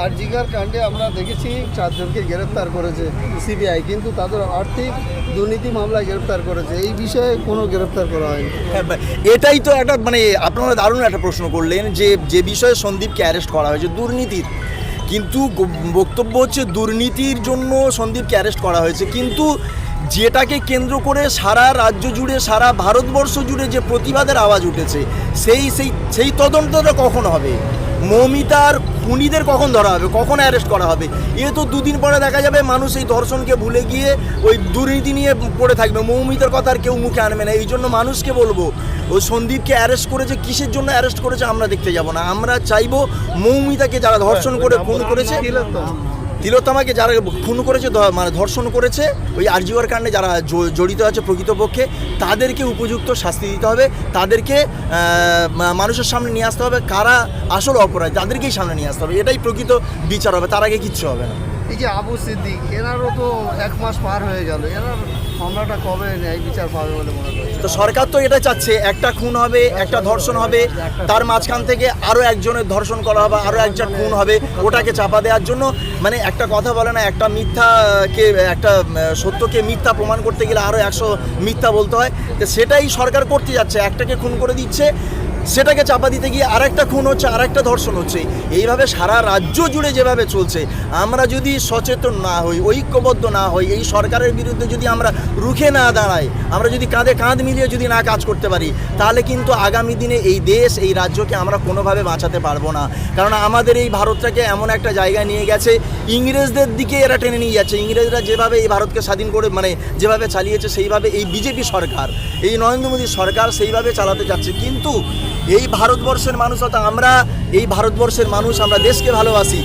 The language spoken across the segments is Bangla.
আরজিকর কাণ্ডে আমরা দেখেছি 4 জনকে গ্রেফতার করেছে সিবিআই, কিন্তু তাদের আর্থিক দুর্নীতি মামলায় গ্রেফতার করেছে, এই বিষয়ে কোনো গ্রেফতার করা হয়নি। হ্যাঁ, এটাই তো একটা মানে আপনারা দারুণ একটা প্রশ্ন করলেন যে বিষয়ে সন্দীপকে অ্যারেস্ট করা হয়েছে দুর্নীতির, কিন্তু বক্তব্য হচ্ছে দুর্নীতির জন্য সন্দীপকে অ্যারেস্ট করা হয়েছে, কিন্তু যেটাকে কেন্দ্র করে সারা রাজ্য জুড়ে সারা ভারতবর্ষ জুড়ে যে প্রতিবাদের আওয়াজ উঠেছে সেই তদন্তটা কখন হবে? মৌমিতার খুনিদের কখন ধরা হবে, কখন অ্যারেস্ট করা হবে? এ তো দুদিন পরে দেখা যাবে মানুষ এই ধর্ষণকে ভুলে গিয়ে ওই দুর্নীতি নিয়ে পড়ে থাকবে, মৌমিতার কথা আর কেউ মুখে আনবে না। এই জন্য মানুষকে বলবো, ওই সন্দীপকে অ্যারেস্ট করেছে, কিসের জন্য অ্যারেস্ট করেছে আমরা দেখতে যাব না। আমরা চাইবো মৌমিতাকে যারা ধর্ষণ করে খুন করেছে, তিলোত্তমাকে যারা খুন করেছে মানে ধর্ষণ করেছে, ওই আরজিকর কাণ্ডে যারা জড়িত আছে প্রকৃতপক্ষে তাদেরকে উপযুক্ত শাস্তি দিতে হবে, তাদেরকে মানুষের সামনে নিয়ে আসতে হবে, কারা আসল অপরাধী তাদেরকেই সামনে নিয়ে আসতে হবে, এটাই প্রকৃত বিচার হবে, তার আগে কিচ্ছু হবে না। এই যে আবু সিদ্দিক, এনারও তো 1 মাস পার হয়ে গেল, এনার মামলাটা কবে ন্যায় বিচার পাবে বলে মনে করছে? তো সরকার তো এটা চাচ্ছে, একটা খুন হবে, একটা ধর্ষণ হবে, তার মাঝখান থেকে আরও একজনের ধর্ষণ করা হবে, আরও একজন খুন হবে, ওটাকে চাপা দেওয়ার জন্য। মানে একটা কথা বলে না, একটা সত্যকে মিথ্যা প্রমাণ করতে গেলে আরও 100 মিথ্যা বলতে হয়, তো সেটাই সরকার করতে যাচ্ছে, একটাকে খুন করে দিচ্ছে, সেটাকে চাপা দিতে গিয়ে আরেকটা খুন হচ্ছে, আরেকটা ধর্ষণ হচ্ছে। এইভাবে সারা রাজ্য জুড়ে যেভাবে চলছে, আমরা যদি সচেতন না হই, ঐক্যবদ্ধ না হই, এই সরকারের বিরুদ্ধে যদি আমরা রুখে না দাঁড়াই, আমরা যদি কাঁধে কাঁধ মিলিয়ে যদি না কাজ করতে পারি, তাহলে কিন্তু আগামী দিনে এই দেশ, এই রাজ্যকে আমরা কোনোভাবে বাঁচাতে পারবো না। কারণ আমাদের এই ভারতটাকে এমন একটা জায়গায় নিয়ে গেছে, ইংরেজদের দিকে এরা টেনে নিয়ে যাচ্ছে। ইংরেজরা যেভাবে এই ভারতকে স্বাধীন করে মানে যেভাবে চালিয়েছে, সেইভাবে এই বিজেপি সরকার, এই নরেন্দ্র মোদী সরকার সেইভাবে চালাতে যাচ্ছে। কিন্তু এই ভারতবর্ষের মানুষ, অর্থাৎ আমরা এই ভারতবর্ষের মানুষ, আমরা দেশকে ভালোবাসি।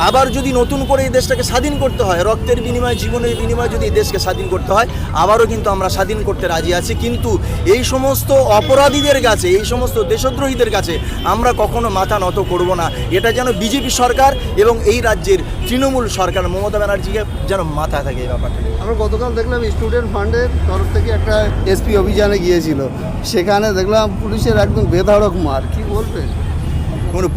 আবার যদি নতুন করে এই দেশটাকে স্বাধীন করতে হয়, রক্তের বিনিময়ে, জীবনের বিনিময়ে যদি এই দেশকে স্বাধীন করতে হয়, আবারও কিন্তু আমরা স্বাধীন করতে রাজি আছি। কিন্তু এই সমস্ত অপরাধীদের কাছে, এই সমস্ত দেশদ্রোহীদের কাছে আমরা কখনো মাথা নত করব না। এটা যেন বিজেপি সরকার এবং এই রাজ্যের তৃণমূল সরকার মমতা ব্যানার্জিকে যেন মাথা থাকে এই ব্যাপারটা। আমরা গতকাল দেখলাম স্টুডেন্ট ফান্ডের তরফ থেকে একটা এসপি অভিযানে গিয়েছিল, সেখানে দেখলাম পুলিশের একদম বেধড়ক মার, কি বলবেন?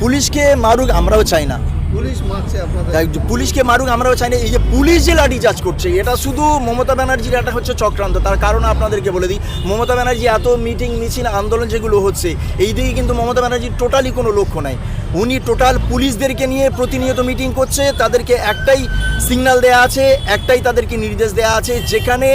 পুলিশকে মারুক আমরাও চাই না, পুলিশ মারছে আপনাদের, পুলিশকে মারুক আমরাও চাই না। এই যে পুলিশ যে লাঠিচার্জ করছে, এটা শুধু মমতা ব্যানার্জির একটা হচ্ছে চক্রান্ত। তার কারণ আপনাদেরকে বলে দিই, মমতা ব্যানার্জি এত মিটিং মিছিল আন্দোলন যেগুলো হচ্ছে, এই দিকে কিন্তু মমতা ব্যানার্জির টোটালি কোনো লক্ষ্য নাই। উনি টোটাল পুলিশদেরকে নিয়ে প্রতিনিয়ত মিটিং করছে, তাদেরকে একটাই সিগন্যাল দেওয়া আছে, একটাই তাদেরকে নির্দেশ দেওয়া আছে, যেখানে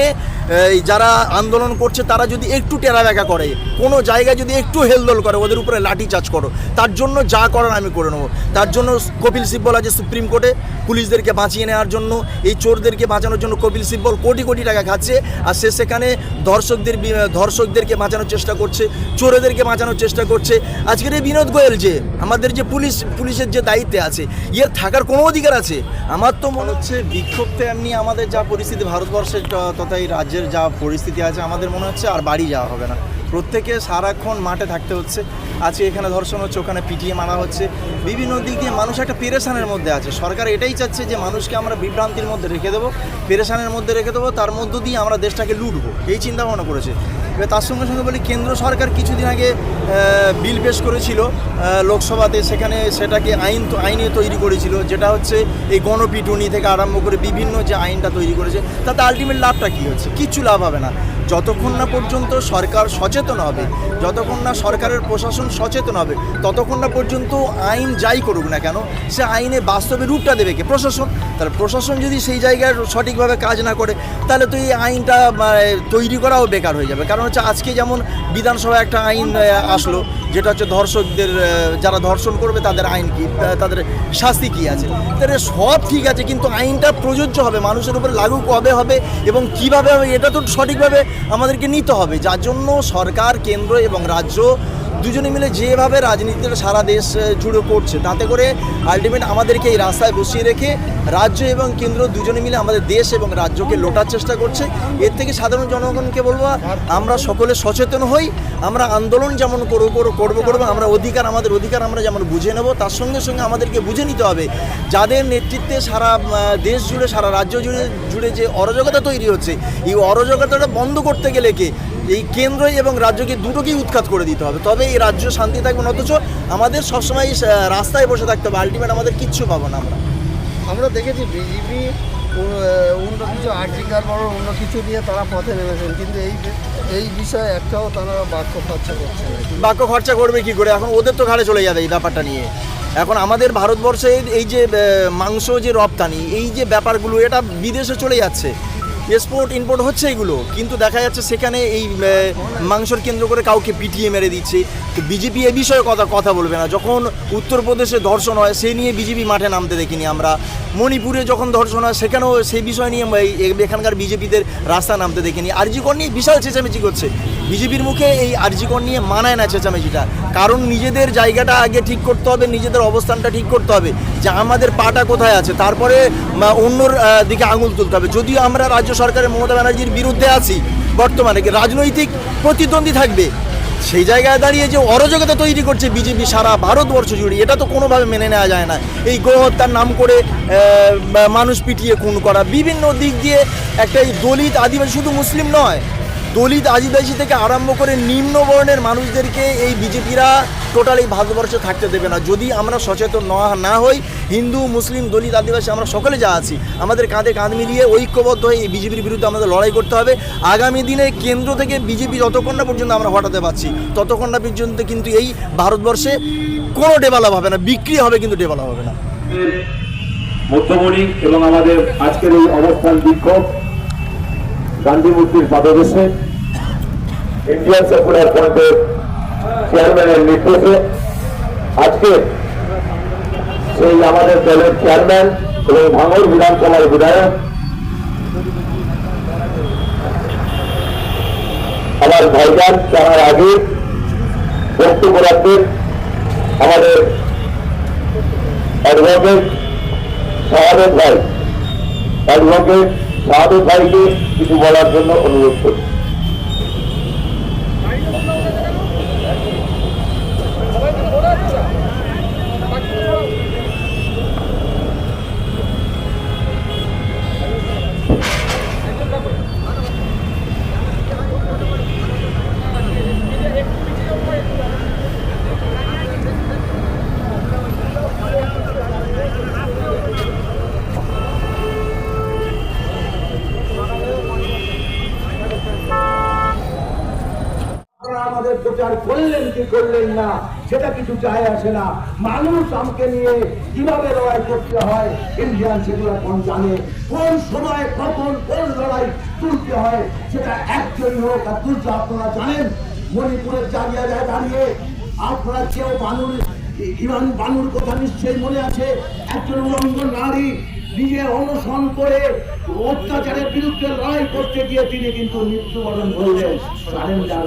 যারা আন্দোলন করছে তারা যদি একটু টেরাবেঁকা করে, কোনো জায়গায় যদি একটু হেলদোল করে, ওদের উপরে লাঠিচার্জ করো, তার জন্য যা করার আমি করে নেবো। তার জন্য কপিল সিব্বল আছে সুপ্রিম কোর্টে পুলিশদেরকে বাঁচিয়ে নেওয়ার জন্য, এই চোরদেরকে বাঁচানোর জন্য কপিল সিব্বল কোটি কোটি টাকা খাচ্ছে, আর সে সেখানে ধর্ষকদেরকে বাঁচানোর চেষ্টা করছে, চোরেদেরকে বাঁচানোর চেষ্টা করছে। আজকের এই বিনোদ গোয়েল যে আমাদের যে পুলিশের যে দায়িত্বে আছে, এর থাকার কোনো অধিকার আছে? আমার তো মনে হচ্ছে বিক্ষোভতে এমনি আমাদের যা পরিস্থিতি ভারতবর্ষের তথা এই রাজ্যের যা পরিস্থিতি আছে, আমাদের মনে হচ্ছে আর বাড়ি যাওয়া হবে না। প্রত্যেকে সারাক্ষণ মাঠে থাকতে হচ্ছে। আজকে এখানে ধর্ষণ হচ্ছে, ওখানে পিটিয়ে মারা হচ্ছে, বিভিন্ন দিক দিয়ে মানুষ একটা পেরেশানের মধ্যে আছে। সরকার এটাই চাচ্ছে যে মানুষকে আমরা বিভ্রান্তির মধ্যে রেখে দেবো, পেরেশানের মধ্যে রেখে দেবো, তার মধ্য দিয়ে আমরা দেশটাকে লুটবো, এই চিন্তা ভাবনা করেছে। এবার তার সঙ্গে সঙ্গে বলি, কেন্দ্র সরকার কিছুদিন আগে বিল পেশ করেছিল লোকসভাতে, সেটাকে আইনে তৈরি করেছিল, যেটা হচ্ছে এই গণপিটুনি থেকে আরম্ভ করে বিভিন্ন যে আইনটা তৈরি করেছে, তাতে আলটিমেট লাভটা কী হচ্ছে? কিচ্ছু লাভ হবে না। যতক্ষণ না পর্যন্ত সরকার সচেতন হবে, যতক্ষণ না সরকারের প্রশাসন সচেতন হবে, ততক্ষণ না পর্যন্ত আইন যাই করুক না কেন, সে আইনে বাস্তবে রূপটা দেবে কে? প্রশাসন। তাহলে প্রশাসন যদি সেই জায়গায় সঠিকভাবে কাজ না করে, তাহলে তো এই আইনটা তৈরি করাও বেকার হয়ে যাবে। কারণ হচ্ছে আজকে যেমন বিধানসভায় একটা আইন আসলো, যেটা হচ্ছে ধর্ষকদের, যারা ধর্ষণ করবে তাদের আইন কি, তাদের শাস্তি কী আছে, তাহলে সব ঠিক আছে, কিন্তু আইনটা প্রযোজ্য হবে, মানুষের উপর লাগু কবে হবে এবং কীভাবে হবে, এটা তো সঠিকভাবে আমাদেরকে নিতে হবে। যার জন্য সরকার, কেন্দ্র এবং রাজ্য দুজনে মিলে যেভাবে রাজনীতিটা সারা দেশ জুড়ে করছে, তাতে করে আলটিমেট আমাদেরকে এই রাস্তায় বসিয়ে রেখে রাজ্য এবং কেন্দ্র দুজনে মিলে আমাদের দেশ এবং রাজ্যকে লোটার চেষ্টা করছে। এর থেকে সাধারণ জনগণকে বলবো, আমরা সকলে সচেতন হই, আমরা আন্দোলন যেমন করবো, আমরা আমাদের অধিকার আমরা যেমন বুঝে নেব, তার সঙ্গে সঙ্গে আমাদেরকে বুঝে নিতে হবে যাদের নেতৃত্বে সারা দেশ জুড়ে, সারা রাজ্য জুড়ে যে অরাজকতা তৈরি হচ্ছে, এই অরাজকতাটা বন্ধ করতে গেলে কে? এই কেন্দ্র এবং রাজ্যকে দুটোকেই উৎখাত করে দিতে হবে, তবে এই রাজ্য শান্তি থাকবে না। অথচ আমাদের সবসময় রাস্তায় বসে থাকতে হবে, আলটিমেট আমাদের কিচ্ছু পাবো না। আমরা দেখেছি বিজেপি অন্য কিছু আর্টিকাল বড় অন্য কিছু নিয়ে তারা পথে নেমেছেন, কিন্তু এই বিষয়ে একটাও তারা বাক্য খরচা করছে না। বাক্য খরচা করবে কি করে? এখন ওদের তো ঘাড়ে চলে যাবে এই ব্যাপারটা নিয়ে। এখন আমাদের ভারতবর্ষে এই যে মাংস যে রপ্তানি, এই যে ব্যাপারগুলো, এটা বিদেশে চলে যাচ্ছে, এক্সপোর্ট ইম্পোর্ট হচ্ছে এগুলো, কিন্তু দেখা যাচ্ছে সেখানে এই মাংসর কেন্দ্র করে কাউকে পিটিয়ে মেরে দিচ্ছে। তো বিজেপি এ বিষয়ে কথা বলবে না। যখন উত্তরপ্রদেশে ধর্ষণ হয় সেই নিয়ে বিজেপি মাঠে নামতে দেখিনি আমরা, মণিপুরে যখন ধর্ষণ হয় সেখানেও সেই বিষয় নিয়ে এখানকার বিজেপিদের রাস্তা নামতে দেখিনি। আরজি কর নিয়ে বিশাল চেঁচামেচি করছে, বিজেপির মুখে এই আরজি কর নিয়ে মানায় না চেঁচামেচিটা, কারণ নিজেদের জায়গাটা আগে ঠিক করতে হবে, নিজেদের অবস্থানটা ঠিক করতে হবে যে আমাদের পাটা কোথায় আছে, তারপরে অন্যর দিকে আঙুল তুলতে হবে। যদিও আমরা রাজ্য সরকারের মমতা ব্যানার্জির বিরুদ্ধে আছি, বর্তমানে রাজনৈতিক প্রতিদ্বন্দ্বী থাকবে, সেই জায়গায় দাঁড়িয়ে যে অরাজকতা তৈরি করছে বিজেপি সারা ভারতবর্ষ জুড়ে, এটা তো কোনোভাবে মেনে নেওয়া যায় না। এই গোহত্যার নাম করে মানুষ পিটিয়ে খুন করা, বিভিন্ন দিক দিয়ে একটা এই দলিত আদিবাসী, শুধু মুসলিম নয়, দলিত আদিবাসী থেকে আরম্ভ করে নিম্ন বর্ণের মানুষদেরকে এই বিজেপিরা টোটাল এই ভারতবর্ষে থাকতে দেবে না। যদি আমরা সচেতন না হই, হিন্দু মুসলিম দলিত আদিবাসী আমরা সকলে যা আছি, আমাদের কাঁধে কাঁধ মিলিয়ে ঐক্যবদ্ধ হয়ে এই বিজেপির বিরুদ্ধে আমাদের লড়াই করতে হবে। আগামী দিনে কেন্দ্র থেকে বিজেপি যতক্ষণ না পর্যন্ত আমরা হটাতে পারছি, ততক্ষণ না পর্যন্ত কিন্তু এই ভারতবর্ষে কোনো ডেভেলপ হবে না, বিক্রি হবে কিন্তু ডেভেলপ হবে না। মধ্যমণি এবং আমাদের আজকের এই অবস্থান বিক্ষোভ গান্ধী মূর্তির পাদদেশে ইন্ডিয়ান সেকুলার ফ্রন্টের চেয়ারম্যানের নির্দেশে আজকে সেই আমাদের দলের চেয়ারম্যান এবং ভাঙড় বিধানসভার বিধায়ক আমার ভাইজান জানার আগে বক্তব্য রাখবেন আমাদের অ্যাডভোকেট শাহাদত ভাইকে কিছু বলার জন্য অনুরোধ করি। আমাদের প্রচার করলেন কি করলেন না সেটা কিছু যায় আসে না। মানুষ আমাকে নিয়ে কিভাবে লড়াই করতে হয় ইন্ডিয়ান সেকুলার ফ্রন্ট জানে, কোন সময় কখন কোন লড়াই তুলতে হয় সেটা একজন লোক আর তুলতে আপনারা জানেন। মণিপুরের জায়গায় দাঁড়িয়ে আপনারা কেউ বানুর কথা নিশ্চয়ই মনে আছে, একজন উলঙ্গ নারী নিজে অনশন করে অত্যাচারের বিরুদ্ধে লড়াই করতে গিয়ে তিনি কিন্তু মৃত্যুবরণ করলেন, সারেন্ডার